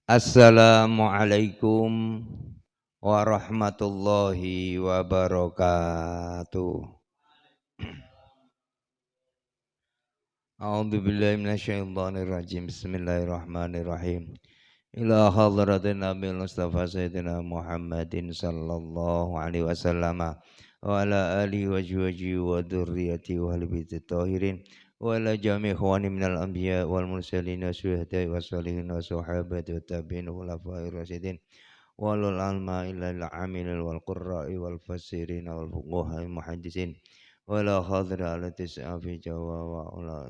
Assalamualaikum warahmatullahi wabarakatuh. A'udzu billahi minasyaitonir rajim. Bismillahirrahmanirrahim. Ila hadratin Nabil Mustafa Sayyidina Muhammadin sallallahu alaihi wasallam wa ala alihi wa jwaji wa dzurriyyati wa ahli baiti tahirin wa ala jami' ikhwani minal anbiya wal mursalin wa syuhada'i wa sholihin wa sahabati wa tabi'in wa khulafa'ir rasyidin walul alma ilal amilil wal qurra'i wal fasirin wal fuqaha muhaddisin wala khadra ala tis'a fi jawa wa la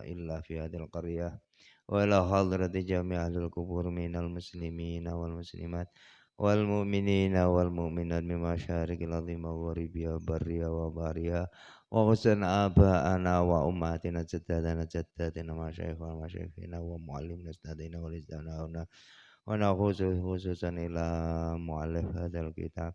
illa fi hadil qaryah wala hadrati jami' ahlul kubur minal muslimina wal muslimat wal mu'minina wal mu'minat min masyarikil ardi maghribiha barriha wa bahriha wa husan aba'ana wa ummatina jaddadana jaddatina masyayikhana masyayikhina wa muallimina ustadina wal istadana ونعوذ خصوصا إلى مؤلف هذا الكتاب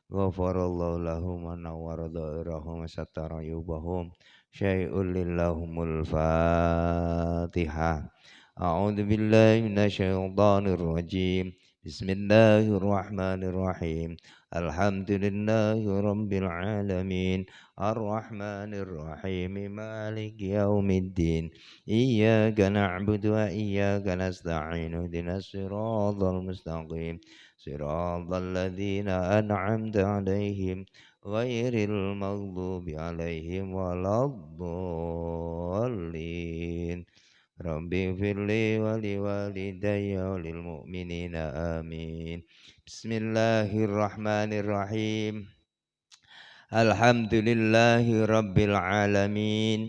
غفر الله لهم ونور ضائرهم وستر عيوبهم شيء للهم الفاتحة أعوذ بالله من الشيطان الرجيم بسم الله الرحمن الرحيم الحمد لله رب العالمين الرحمن الرحيم مالك يوم الدين إياك نعبد وإياك نستعين اهدنا الصراط المستقيم صراط الذين أنعمت عليهم غير المغضوب عليهم ولا الضالين ربي اغفر لي ولوالدي وللمؤمنين آمين بسم الله الرحمن الرحيم الحمد لله رب العالمين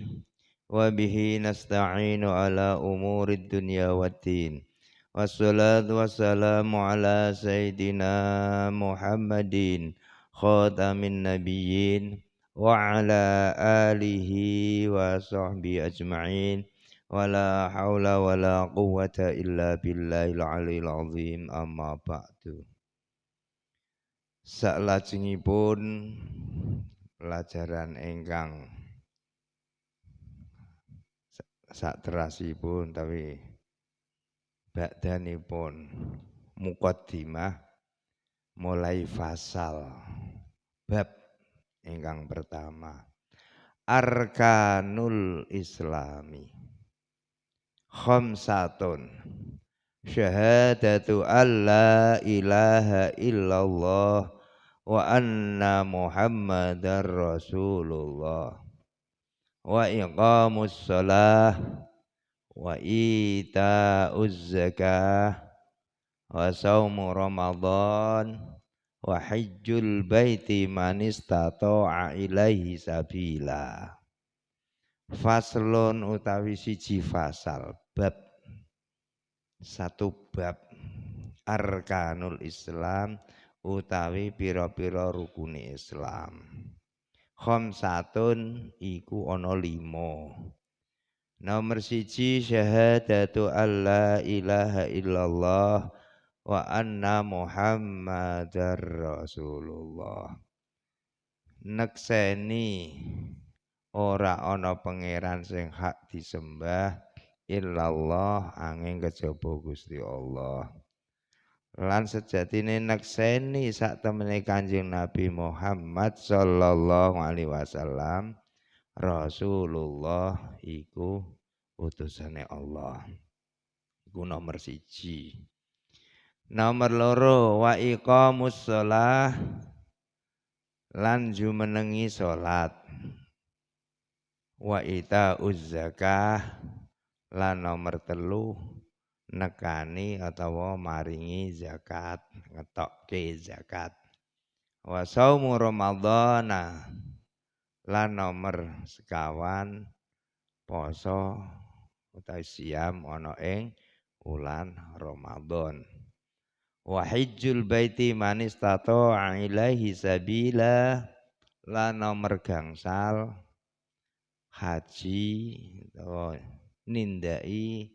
وبه نستعين على أمور الدنيا والدين والصلاة والسلام على سيدنا محمد خاتم النبيين وعلى آله وصحبه أجمعين ولا حول ولا قوة إلا بالله العلي العظيم أما بعد. Salajengipun pelajaran ingkang saterasipun tapi ba'danipun muqaddimah mulai fasal bab ingkang pertama arkanul islami khamsatun syahadatu alla ilaha illallah wa anna muhammadar rasulullah wa iqamus shalah wa ita'uz zakah wa saumu ramadan wa hajjul baiti man istata'a ilaihi sabila. Faslun utawi siji fasal bab satu bab arkanul Islam utawi pira-pira rukune Islam. Khamsatun iku ana 5. Nomor siji syahadatu alla ilaha illallah wa anna muhammadar rasulullah. Nekseni ora ana pangeran sing hak disembah illallah angin kejaba Gusti Allah. Lan sejatine nekseni sak temene Kanjeng Nabi Muhammad sallallahu alaihi wasallam Rasulullah iku utusane Allah. Iku nomor siji. Nomor loro wa iqamus shalah lan jumenengi salat. Wa ita'uz zakah lan nomor telu nekani atawa maringi zakat, ngetokke zakat. Wa saumu ramadhana lan nomor sekawan poso utawi siam ana ing wulan Ramadan. Wa hajjul baiti man istata'a ilaihi sabila lan nomor gangsal haji atau nindai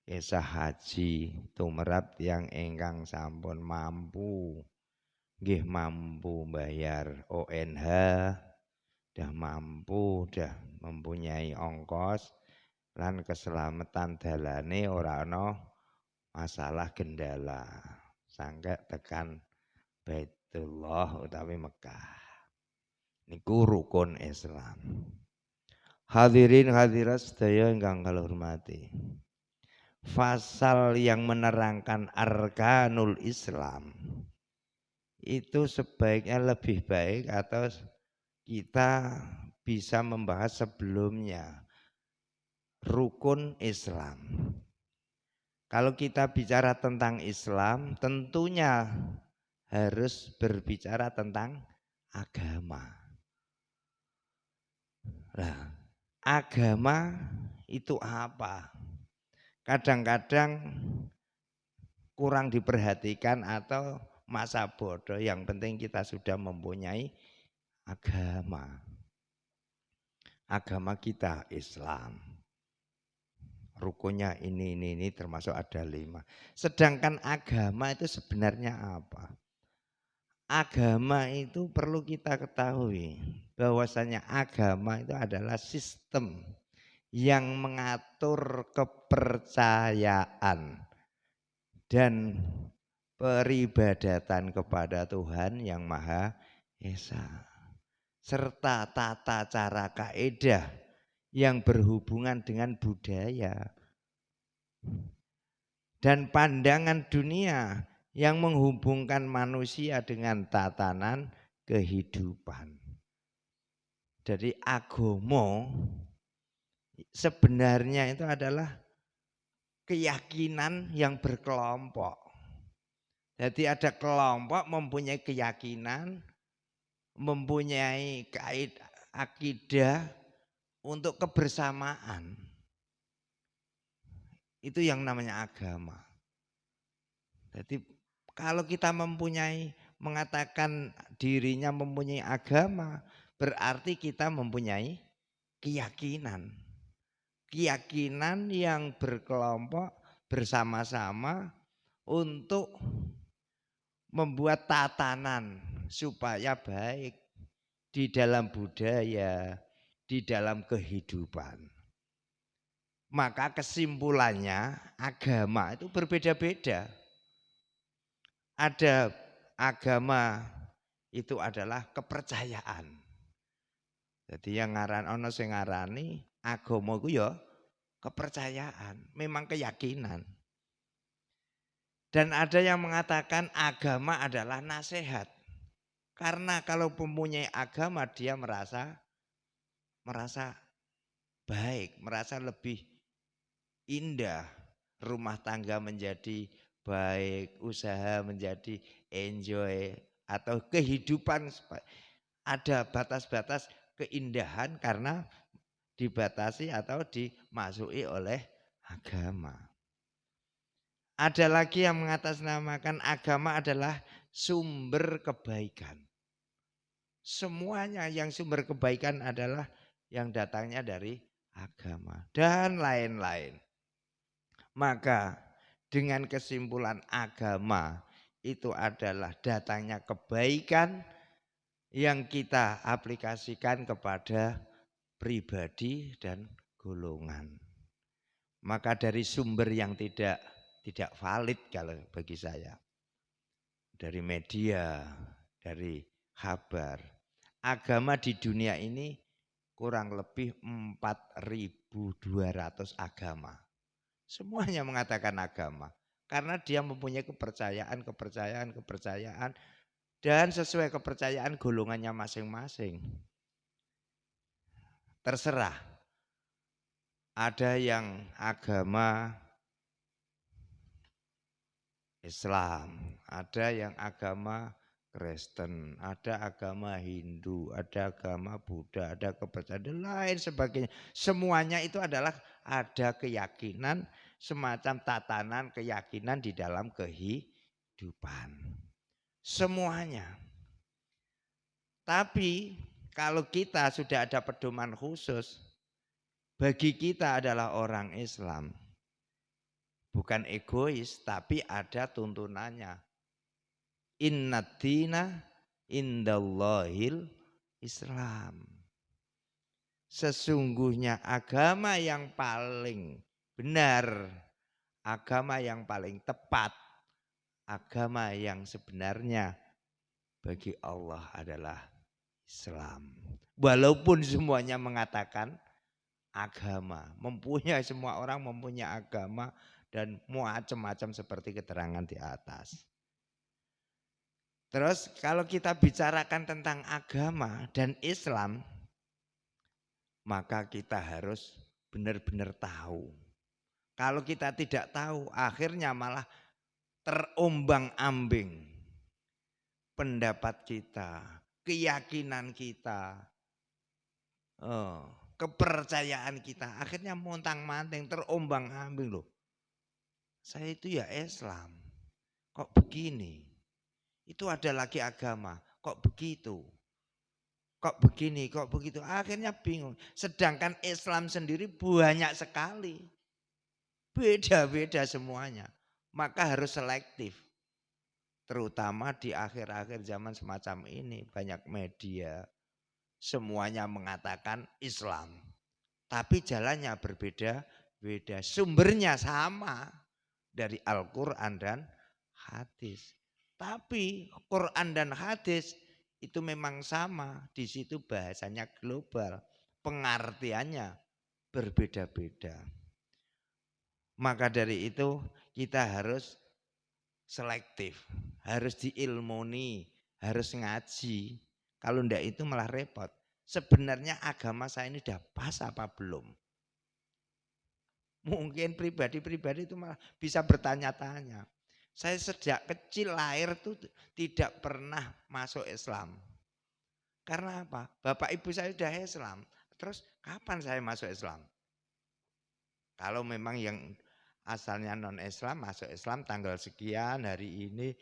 kisah haji tumrap yang ingkang sampun mampu nggih mampu bayar ONH dah mampu dah mempunyai ongkos lan keselamatan dalane ora ana masalah gendala sampai tekan Baitullah utawi Mekah. Niku rukun Islam. Hadirin hadirat sedaya ingkang kula hormati. Fasal yang menerangkan arkanul Islam itu sebaiknya lebih baik atau kita bisa membahas sebelumnya rukun Islam. Kalau kita bicara tentang Islam, tentunya harus berbicara tentang agama. Nah, agama itu apa? Kadang-kadang kurang diperhatikan atau masa bodoh. Yang penting kita sudah mempunyai agama. Agama kita Islam. Rukunnya ini termasuk ada 5. Sedangkan agama itu sebenarnya apa? Agama itu perlu kita ketahui bahwasanya agama itu adalah sistem yang mengatur kepercayaan dan peribadatan kepada Tuhan yang Maha Esa serta tata cara kaedah yang berhubungan dengan budaya dan pandangan dunia yang menghubungkan manusia dengan tatanan kehidupan. Jadi agama sebenarnya itu adalah keyakinan yang berkelompok. Jadi ada kelompok mempunyai keyakinan, mempunyai akidah untuk kebersamaan. Itu yang namanya agama. Jadi kalau kita mengatakan dirinya mempunyai agama, berarti kita mempunyai keyakinan. Keyakinan yang berkelompok bersama-sama untuk membuat tatanan supaya baik di dalam budaya, di dalam kehidupan. Maka kesimpulannya agama itu berbeda-beda. Ada agama itu adalah kepercayaan. Jadi yang ono sing ngarani agama ku ya kepercayaan, memang keyakinan. Dan ada yang mengatakan agama adalah nasihat. Karena kalau mempunyai agama dia merasa baik, merasa lebih indah, rumah tangga menjadi baik, usaha menjadi enjoy, atau kehidupan ada batas-batas keindahan karena dibatasi atau dimasuki oleh agama. Ada lagi yang mengatasnamakan agama adalah sumber kebaikan. Semuanya yang sumber kebaikan adalah yang datangnya dari agama dan lain-lain. Maka dengan kesimpulan agama itu adalah datangnya kebaikan yang kita aplikasikan kepada pribadi dan golongan. Maka dari sumber yang tidak valid kalau bagi saya, dari media, dari kabar, agama di dunia ini kurang lebih 4.200 agama. Semuanya mengatakan agama. Karena dia mempunyai kepercayaan dan sesuai kepercayaan golongannya masing-masing. Terserah. Ada yang agama Islam, ada yang agama Kristen, ada agama Hindu, ada agama Buddha, ada kepercayaan dan lain sebagainya. Semuanya itu adalah ada keyakinan, semacam tatanan keyakinan di dalam kehidupan. Semuanya. Tapi kalau kita sudah ada pedoman khusus, bagi kita adalah orang Islam, bukan egois, tapi ada tuntunannya. Innad dina indallahil Islam. Sesungguhnya agama yang paling benar, agama yang paling tepat, agama yang sebenarnya bagi Allah adalah Islam. Walaupun semuanya mengatakan agama, semua orang mempunyai agama dan macam-macam seperti keterangan di atas. Terus kalau kita bicarakan tentang agama dan Islam, maka kita harus benar-benar tahu. Kalau kita tidak tahu, akhirnya malah terombang-ambing pendapat kita, keyakinan kita, kepercayaan kita. Akhirnya montang-manting, terombang-ambing loh. Saya itu ya Islam, kok begini? Itu ada lagi agama, kok begitu? Kok begini, kok begitu? Akhirnya bingung. Sedangkan Islam sendiri banyak sekali. Beda-beda semuanya. Maka harus selektif. Terutama di akhir-akhir zaman semacam ini. Banyak media. Semuanya mengatakan Islam. Tapi jalannya berbeda-beda. Sumbernya sama. Dari Al-Quran dan hadis. Tapi Quran dan hadis itu memang sama, di situ bahasanya global, pengertiannya berbeda-beda. Maka dari itu kita harus selektif, harus diilmoni, harus ngaji. Kalau enggak itu malah repot. Sebenarnya agama saya ini udah pas apa belum? Mungkin pribadi-pribadi itu malah bisa bertanya-tanya. Saya sejak kecil lahir tuh tidak pernah masuk Islam. Karena apa? Bapak ibu saya sudah Islam. Terus kapan saya masuk Islam? Kalau memang yang asalnya non Islam masuk Islam tanggal sekian, hari ini,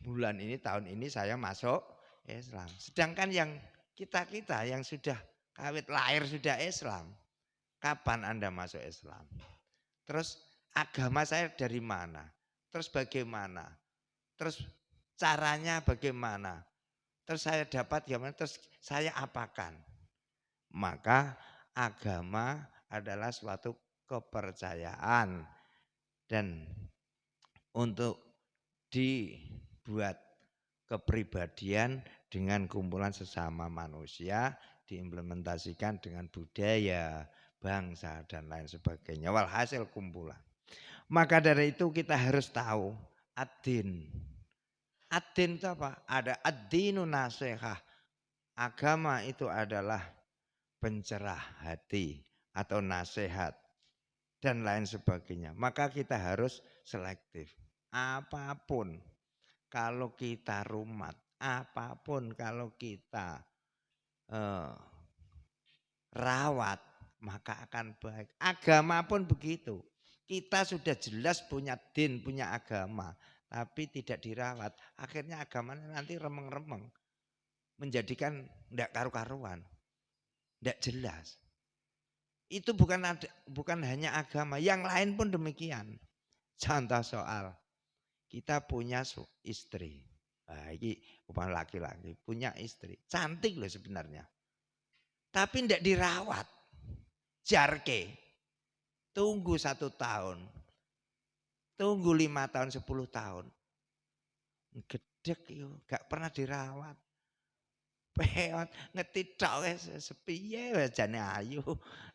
bulan ini, tahun ini saya masuk Islam. Sedangkan yang kita-kita yang sudah kawit lahir sudah Islam, kapan Anda masuk Islam? Terus agama saya dari mana? Terus bagaimana? Terus caranya bagaimana? Terus saya dapat gimana? Terus saya apakan? Maka agama adalah suatu kepercayaan dan untuk dibuat kepribadian dengan kumpulan sesama manusia, diimplementasikan dengan budaya, bangsa dan lain sebagainya. Walhasil kumpulan. Maka dari itu kita harus tahu ad-din. Ad-din itu apa? Ada ad-dinu nasihah. Agama itu adalah pencerah hati atau nasihat dan lain sebagainya. Maka kita harus selektif. Apapun kalau kita rumat, apapun kalau kita rawat, maka akan baik. Agama pun begitu. Kita sudah jelas punya din, punya agama, tapi tidak dirawat. Akhirnya agamanya nanti remeng-remeng. Menjadikan tidak karu-karuan. Tidak jelas. Itu bukan hanya agama, yang lain pun demikian. Contoh soal, kita punya istri. Nah, ini bukan laki-laki, punya istri. Cantik loh sebenarnya. Tapi tidak dirawat. Jarke. Tunggu 1 tahun. Tunggu 5 tahun, 10 tahun. Gedek yuk, gak pernah dirawat. Peot, ngetitok sepiye jane ayu,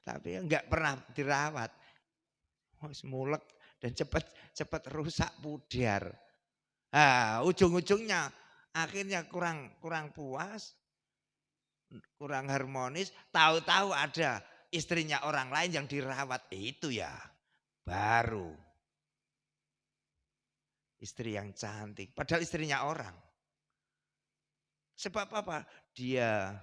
tapi enggak pernah dirawat. Wis mulek dan cepat rusak pudar. Ujung-ujungnya akhirnya kurang puas, kurang harmonis, tahu-tahu ada istrinya orang lain yang dirawat. Itu ya baru istri yang cantik, padahal istrinya orang. Sebab apa? Dia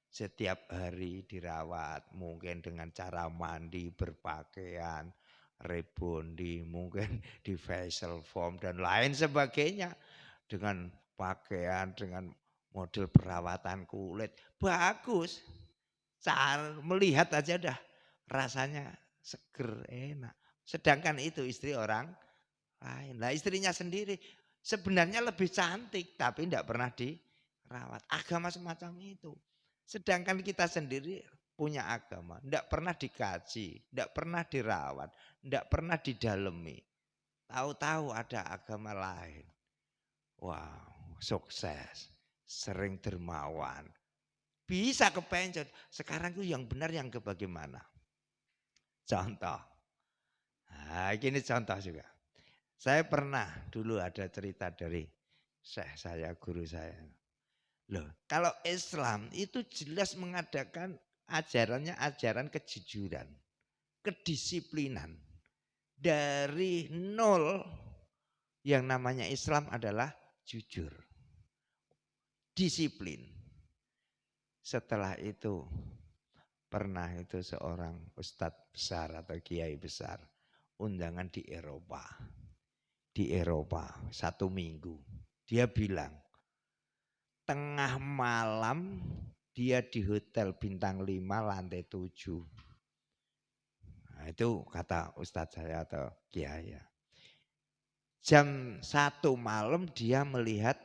setiap hari dirawat, mungkin dengan cara mandi, berpakaian, rebonding, mungkin di facial form dan lain sebagainya. Dengan pakaian, dengan model perawatan kulit, bagus. Cara melihat aja dah rasanya seger, enak. Sedangkan itu istri orang lain. Nah istrinya sendiri sebenarnya lebih cantik, tapi tidak pernah dirawat. Agama semacam itu. Sedangkan kita sendiri punya agama, tidak pernah dikaji, tidak pernah dirawat, tidak pernah didalemi. Tahu-tahu ada agama lain. Wow, sukses, sering dermawan, bisa kepencet. Sekarang itu yang benar yang bagaimana? Contoh. Nah, ini contoh juga. Saya pernah dulu ada cerita dari syekh saya, guru saya. Loh, kalau Islam itu jelas mengadakan ajarannya ajaran kejujuran, kedisiplinan. Dari nol yang namanya Islam adalah jujur, disiplin. Setelah itu pernah itu seorang ustadz besar atau kiai besar undangan di Eropa. Di Eropa 1 minggu. Dia bilang tengah malam dia di hotel bintang 5 lantai 7. Nah, itu kata ustadz saya atau kiai. Jam 1 malam dia melihat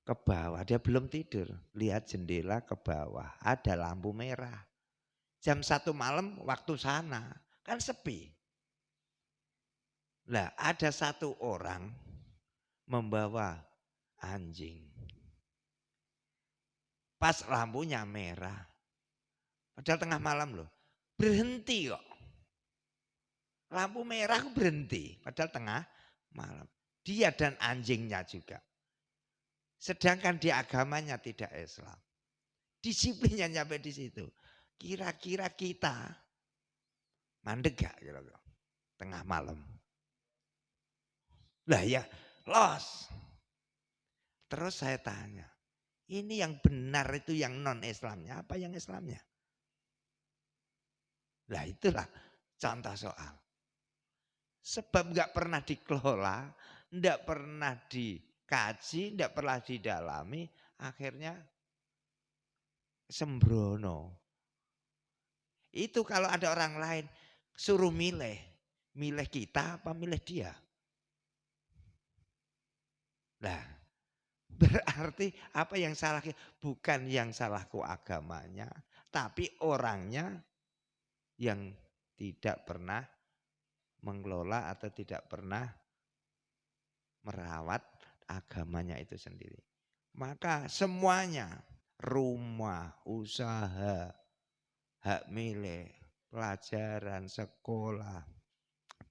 ke bawah, dia belum tidur, lihat jendela ke bawah, ada lampu merah. Jam 1 malam waktu sana, kan sepi. Lah ada satu orang membawa anjing. Pas lampunya merah, padahal tengah malam loh, berhenti kok. Lampu merah berhenti, padahal tengah malam. Dia dan anjingnya juga. Sedangkan di agamanya tidak Islam. Disiplinnya nyampe di situ. Kira-kira kita mandek gak kira-kira tengah malam? Lah ya, los. Terus saya tanya, ini yang benar itu yang non-Islamnya apa yang Islamnya? Lah itulah contoh soal. Sebab gak pernah dikelola, gak pernah dikaji, gak pernah didalami, akhirnya sembrono. Itu kalau ada orang lain suruh milih kita apa milih dia? Nah, berarti apa yang salah? Bukan yang salahku agamanya, tapi orangnya yang tidak pernah mengelola atau tidak pernah merawat agamanya itu sendiri. Maka semuanya, rumah, usaha, hak milik, pelajaran, sekolah,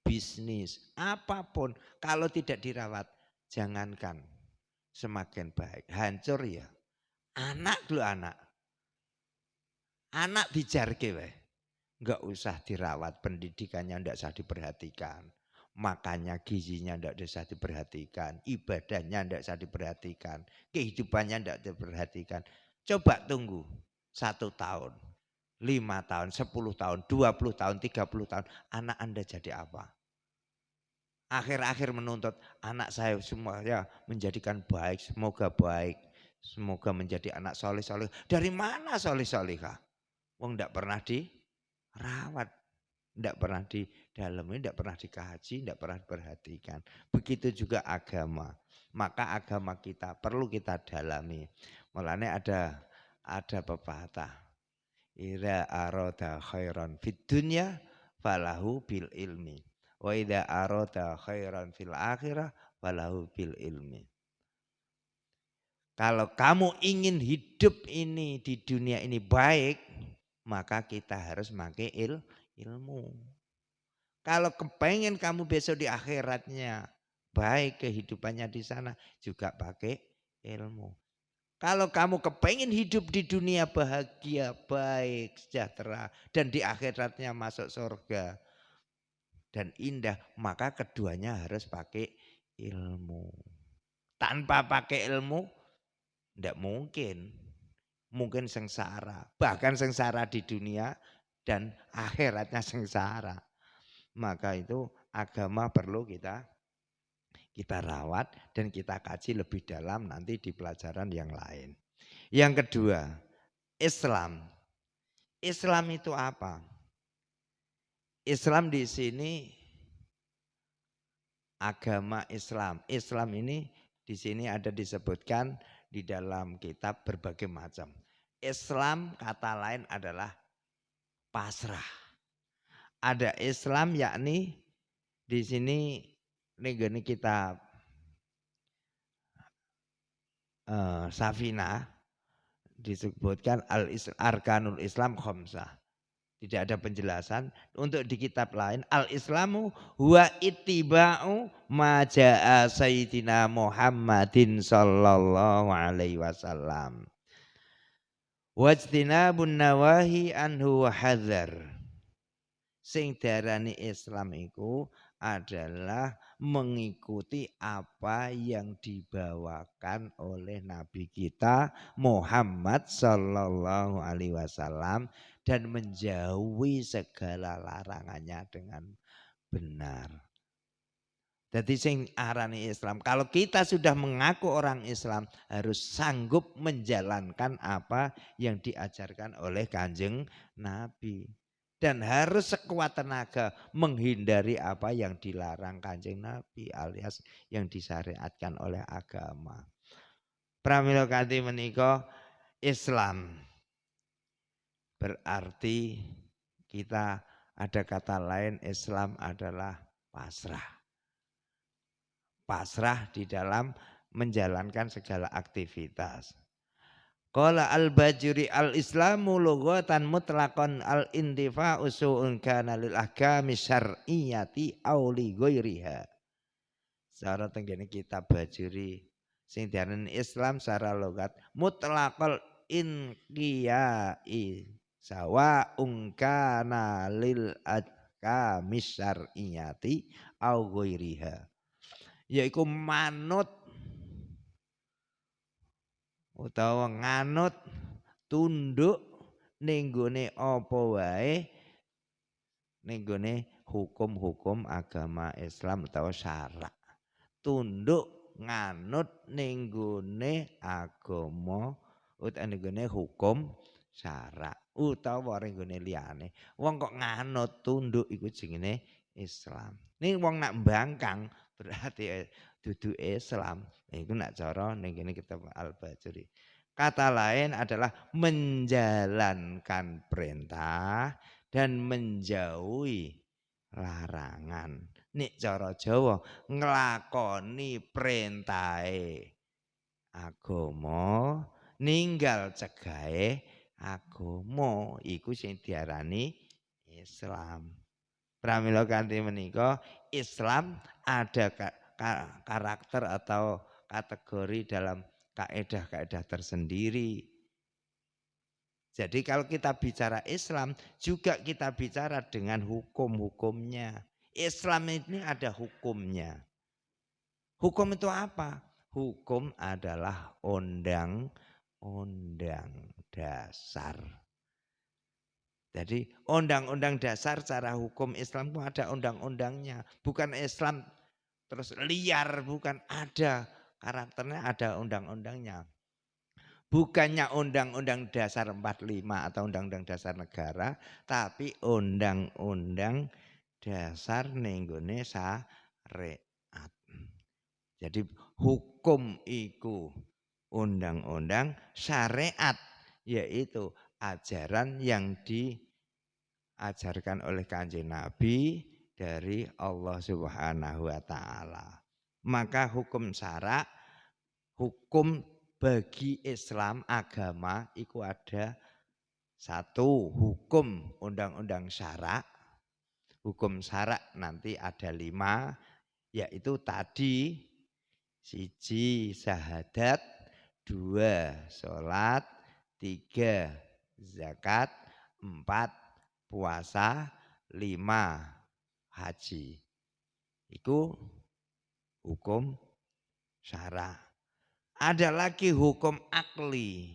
bisnis, apapun kalau tidak dirawat, jangankan semakin baik, hancur ya. Anak dulu anak dijarke weh. Enggak usah dirawat, pendidikannya enggak usah diperhatikan. Makannya, gizinya enggak usah diperhatikan, ibadahnya enggak usah diperhatikan, kehidupannya enggak diperhatikan. Coba tunggu 1 tahun, 5 tahun, 10 tahun, 20 tahun, 30 tahun, anak Anda jadi apa? Akhir-akhir menuntut anak saya semuanya menjadikan baik, semoga menjadi anak soleh-soleh. Dari mana soleh-solehah? Wong enggak pernah dirawat, enggak pernah didalami, enggak pernah dikaji, enggak pernah diperhatikan. Begitu juga agama. Maka agama kita perlu kita dalami. Mulanya ada pepatah. Ira aroda khairan fid dunya falahu bil ilmi. Wa idza arada khairan fil akhirah falahu bil ilmi. Kalau kamu ingin hidup ini di dunia ini baik, maka kita harus pakai ilmu. Kalau kepengen kamu besok di akhiratnya baik, kehidupannya di sana juga pakai ilmu. Kalau kamu kepengen hidup di dunia bahagia, baik, sejahtera, dan di akhiratnya masuk surga dan indah, maka keduanya harus pakai ilmu. Tanpa pakai ilmu, tidak mungkin. Mungkin sengsara, bahkan sengsara di dunia dan akhiratnya sengsara. Maka itu agama perlu kita rawat dan kita kaji lebih dalam nanti di pelajaran yang lain. Yang kedua, Islam. Islam itu apa? Islam di sini agama Islam. Islam ini di sini ada disebutkan di dalam kitab berbagai macam. Islam kata lain adalah pasrah. Ada Islam yakni di sini ning gone kitab Safinah disebutkan arkanul Islam khamsah. Tidak ada penjelasan. Untuk di kitab lain al-Islamu huwa ittiba'u ma jaa sayyidina Muhammadin sallallahu alaihi wasallam. Wajtinabun nawahi anhu wa hadzar. Sing darani Islam iku adalah mengikuti apa yang dibawakan oleh Nabi kita Muhammad sallallahu alaihi wasallam dan menjauhi segala larangannya dengan benar. Jadi sing arani Islam, kalau kita sudah mengaku orang Islam harus sanggup menjalankan apa yang diajarkan oleh Kanjeng Nabi. Dan harus sekuat tenaga menghindari apa yang dilarang Kanjeng Nabi alias yang disyariatkan oleh agama. Pramila kanthi menika Islam berarti kita ada kata lain Islam adalah pasrah. Pasrah di dalam menjalankan segala aktivitas. Qala al-Bajuri al-Islamu lughatan mutlaqan al-intifa'u su'un kana lil ahkami syar'iyyati aw li ghairiha. Secara tenggene kitab Bajuri sing diarani Islam secara logat mutlaqal inqiyai sawa'un kana lil ahkami syar'iyyati aw ghairiha. Yaiku manut utawa nganut tunduk ning gone apa wae ning gone hukum-hukum agama Islam utawa syarak. Tunduk nganut ning gone agama utawa ning gone hukum syarak utawa ning gone liyane. Wong kok nganut tunduk iku jenenge Islam. Ning wong nak mbangkang berarti dudu Islam. Iku nak cara ning kene kitab Al-Bajuri. Kata lain adalah menjalankan perintah dan menjauhi larangan. Nek cara Jawa nglakoni perintahe agama, ninggal cegahe agama. Iku sing diarani Islam. Pramila kanthi menika Islam ada karakter atau kategori dalam kaedah-kaedah tersendiri. Jadi kalau kita bicara Islam juga kita bicara dengan hukum-hukumnya. Islam ini ada hukumnya. Hukum itu apa? Hukum adalah undang-undang dasar. Jadi undang-undang dasar secara hukum Islam itu ada undang-undangnya. Bukan Islam terus liar, bukan, ada karakternya, ada undang-undangnya. Bukannya undang-undang dasar 45 atau undang-undang dasar negara, tapi undang-undang dasar nenggone syariat. Jadi hukum iku undang-undang, syariat yaitu ajaran yang diajarkan oleh Kanjeng Nabi dari Allah Subhanahu wa taala. Maka hukum syarak, hukum bagi Islam agama itu ada satu hukum undang-undang syarak. Hukum syarak nanti ada 5, yaitu tadi 1 syahadat, 2 sholat, 3 zakat, 4 puasa, 5 haji. Itu hukum syarak. Ada lagi hukum akli.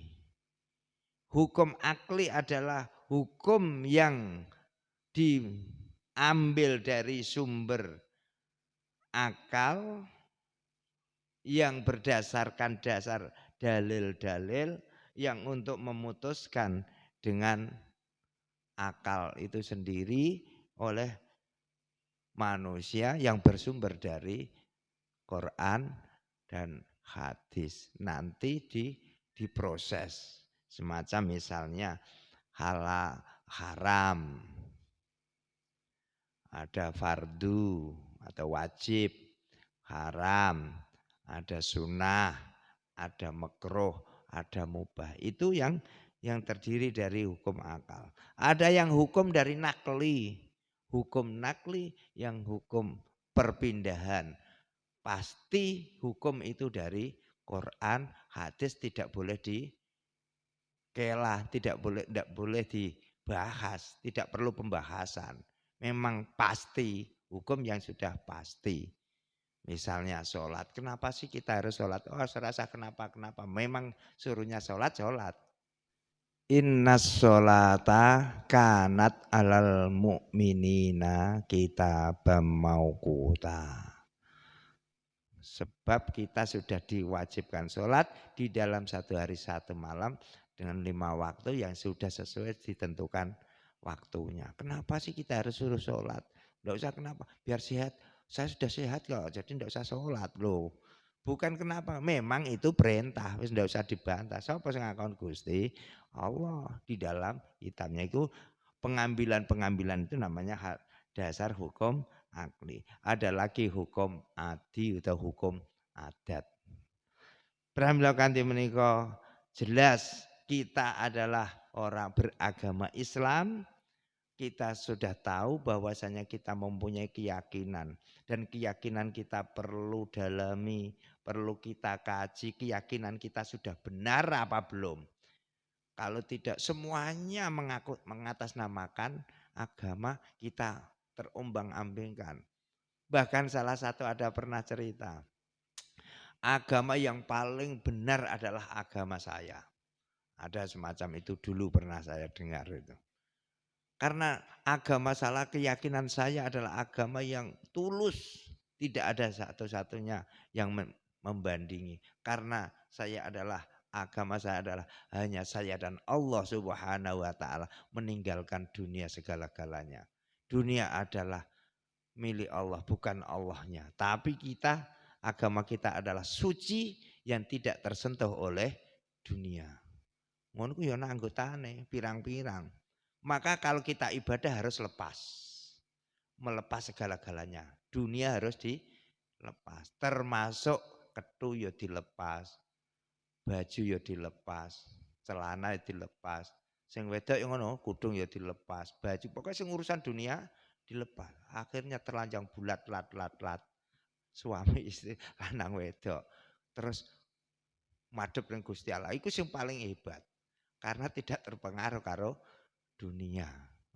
Hukum akli adalah hukum yang diambil dari sumber akal yang berdasarkan dasar dalil-dalil yang untuk memutuskan dengan akal itu sendiri oleh manusia yang bersumber dari Quran dan hadis. Nanti diproses semacam misalnya halal haram, ada fardu atau wajib, haram, ada sunnah, ada makruh, ada mubah. Itu yang terdiri dari hukum akal. Ada yang hukum dari nakli. Hukum nakli yang hukum perpindahan. Pasti hukum itu dari Quran, hadis tidak boleh dikelah, tidak boleh dibahas, tidak perlu pembahasan. Memang pasti, hukum yang sudah pasti. Misalnya sholat, kenapa sih kita harus sholat? Oh serasa kenapa, memang suruhnya sholat. Inna sholata kanat alal mu'minina kitabam mauquta. Sebab kita sudah diwajibkan sholat di dalam satu hari satu malam dengan 5 waktu yang sudah sesuai ditentukan waktunya. Kenapa sih kita harus suruh sholat? Tidak usah kenapa, biar sehat. Saya sudah sehat kok, jadi tidak usah sholat loh. Bukan kenapa, memang itu perintah, tidak usah dibantah. Siapa yang ngakon Gusti? Allah di dalam hitamnya itu pengambilan itu namanya dasar hukum akli. Ada lagi hukum adi atau hukum adat. Pramila kanthi menika jelas kita adalah orang beragama Islam. Kita sudah tahu bahwasanya kita mempunyai keyakinan dan keyakinan kita perlu dalami, perlu kita kaji, keyakinan kita sudah benar apa belum. Kalau tidak semuanya mengatasnamakan agama, kita terombang-ambingkan. Bahkan salah satu ada pernah cerita, agama yang paling benar adalah agama saya. Ada semacam itu dulu pernah saya dengar itu. Karena agama salah, keyakinan saya adalah agama yang tulus. Tidak ada satu-satunya yang membandingi. Karena agama saya adalah hanya saya dan Allah Subhanahu wa taala, meninggalkan dunia segala-galanya. Dunia adalah milik Allah, bukan Allahnya. Tapi agama kita adalah suci yang tidak tersentuh oleh dunia. Ngono ku ya ana anggotane pirang-pirang. Maka kalau kita ibadah harus melepas segala-galanya. Dunia harus dilepas, termasuk ketu ya dilepas, baju ya dilepas, celana ya dilepas. Sing wedok yang ngono, kudung ya dilepas, baju pokoknya sing urusan dunia dilepas. Akhirnya terlanjang bulat lat. Suami istri lanang wedok. Terus madhep ning Gusti Allah. Iku sing paling hebat. Karena tidak terpengaruh karo dunia.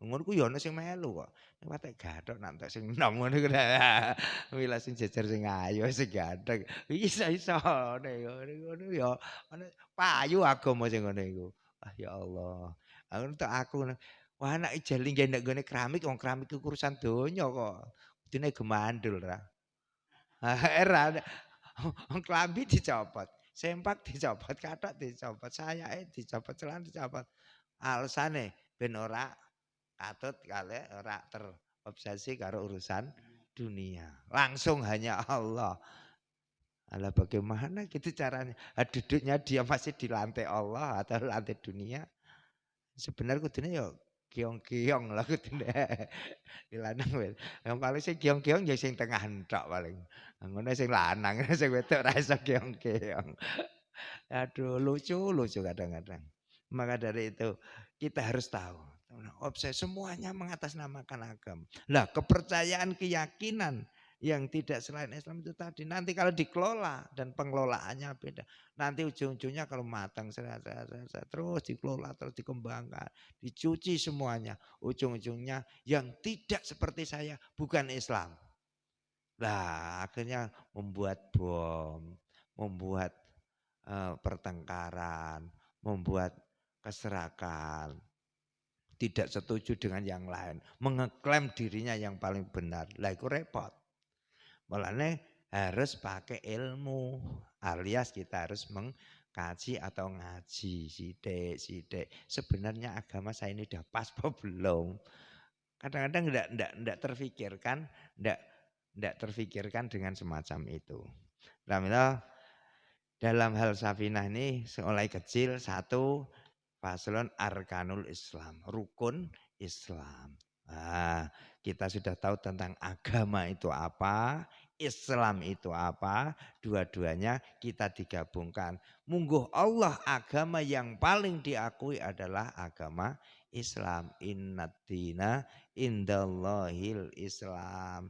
Ngono ku ya ana sing melu kok. Nek patek gathok nak entek sing enom ngono ku. Mila sing jejer sing ayu sing ganteng. Iso-iso ngono ya ana payu agama sing ngono iku. Ah ya Allah. Untuk aku wah anak ijali nggih nek nggone keramik wong keramik iku urusan donya kok. Kudune gemandul ra. Era wong klambi dicopot, sempak dicopot, kathok dicopot, sayake dicopot, celana dicopot. Alasane ben ora katut kalih ora terobsesi karo urusan dunia. Langsung hanya Allah. Alah bagaimana gitu caranya? Duduknya dia masih di lantai Allah atau lantai dunia? Sebenarnya kudune ya kiong-kiong lah kudune. Di lanang wis. Yang paling sing kiong-kiong ya sing tengah entok paling. Ngono sing lanang, sing wedok ora iso kiong-kiong. Aduh lucu kadang-kadang. Maka dari itu kita harus tahu. Obsesi semuanya mengatasnamakan agama. Lah kepercayaan keyakinan yang tidak selain Islam itu tadi. Nanti kalau dikelola dan pengelolaannya beda. Nanti ujung-ujungnya kalau matang terus dikelola, terus dikembangkan. Dicuci semuanya. Ujung-ujungnya yang tidak seperti saya bukan Islam. Lah akhirnya membuat bom, membuat pertengkaran, membuat keserakan, tidak setuju dengan yang lain, mengeklaim dirinya yang paling benar. Lah itu repot. Mulanya harus pakai ilmu, alias kita harus mengkaji atau ngaji sidik. Sebenarnya agama saya ini udah pas apa belum? Kadang-kadang enggak terfikirkan, enggak terfikirkan dengan semacam itu. Alhamdulillah dalam hal safinah ini mulai kecil satu faslun arkanul Islam, rukun Islam. Nah, kita sudah tahu tentang agama itu apa, Islam itu apa? Dua-duanya kita digabungkan. Mungguh Allah agama yang paling diakui adalah agama Islam. Innad dina indallahil Islam.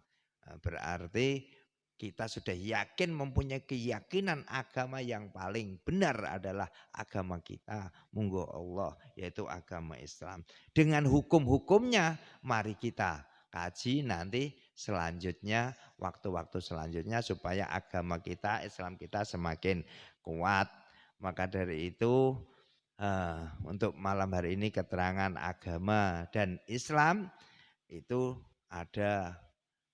Berarti kita sudah yakin mempunyai keyakinan agama yang paling benar adalah agama kita. Mungguh Allah yaitu agama Islam. Dengan hukum-hukumnya mari kita kaji nanti selanjutnya, waktu-waktu selanjutnya supaya agama kita, Islam kita semakin kuat. Maka dari itu untuk malam hari ini keterangan agama dan Islam itu ada,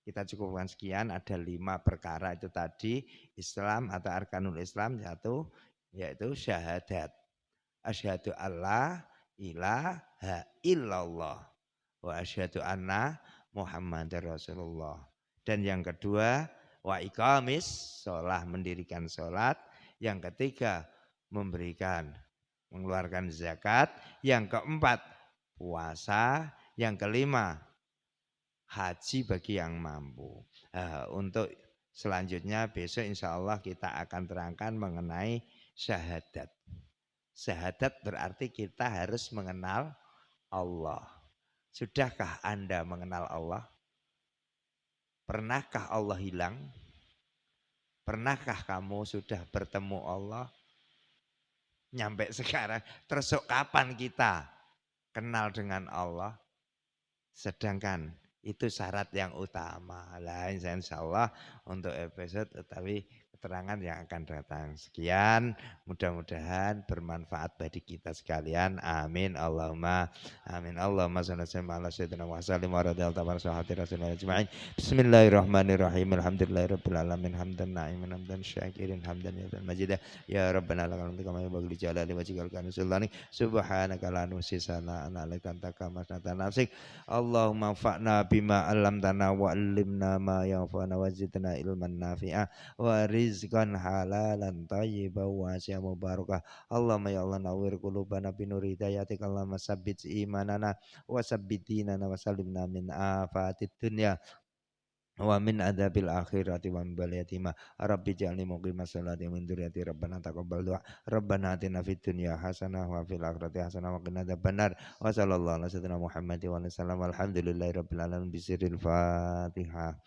kita cukupkan sekian, ada 5 perkara itu tadi. Islam atau arkanul Islam satu yaitu syahadat. Asyhadu alla ilaha illallah wa asyhadu anna Muhammadar Rasulullah. Dan yang kedua, wa iqamis sholah, mendirikan sholat. Yang ketiga, mengeluarkan zakat. Yang keempat, puasa. Yang kelima, haji bagi yang mampu. Untuk selanjutnya besok insya Allah kita akan terangkan mengenai syahadat. Syahadat berarti kita harus mengenal Allah. Sudahkah Anda mengenal Allah? Pernahkah Allah hilang? Pernahkah kamu sudah bertemu Allah? Nyampe sekarang, terus kapan kita kenal dengan Allah? Sedangkan itu syarat yang utama. Lah insya Allah untuk episode tapi keterangan yang akan datang. Sekian, mudah-mudahan bermanfaat bagi kita sekalian. Amin. Allahumma amin. Allahumma shalli ala sayyidina wa sallim wa radhiyallahu ta'ala sahabati rasulillah ajma'in. Bismillahirrahmanirrahim. Alhamdulillahirabbil alamin. Hamdan na'iman hamdan syakirin hamdan ya majidah. Ya rabbana lakal hamdu kama yanbaghi li jalali wajhikal karim sultani. Subhanaka la nuhsi sana'an 'alaika anta kama asnata nafsik. Allahumma fa'na bima 'allamtana wa 'allimna ma yanfa'una wa zidna ilman nafi'a wa rizqan halalan thayyiban wasi'an mubarakah. Allahumma ya Allah nawwir qulubana bi nuri hidayatik. Allahumma sabbit imanana wa sabbit dinana wa sallimna min afatid dunya wa min adzabil akhirati wa min balayatima. Rabbi ij'alni muqimas sholati wa min dzurriyyati rabbana taqabbal du'a. Rabbana atina fid dunya hasanah wa fil akhirati hasanah wa qina adzabannar. Wa sallallahu ala sayyidina Muhammadin wa sallam. Alhamdulillahi rabbil alamin bisirril Fatihah.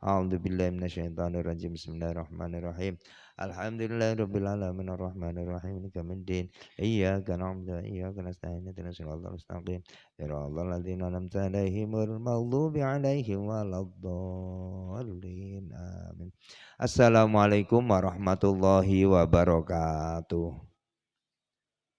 A'udzu billahi minasyaitonir rajim. Bismillahirrahmanirrahim. Alhamdulillahi rabbil alamin arrahmanir rahim maliki yaumiddin. Iyyaka na'budu wa iyyaka nasta'in ihdinas siratal mustaqim. Siratal ladzina an'amta 'alaihimul maghdubi 'alaihim waladdallin. Amin. Assalamualaikum warahmatullahi wabarakatuh.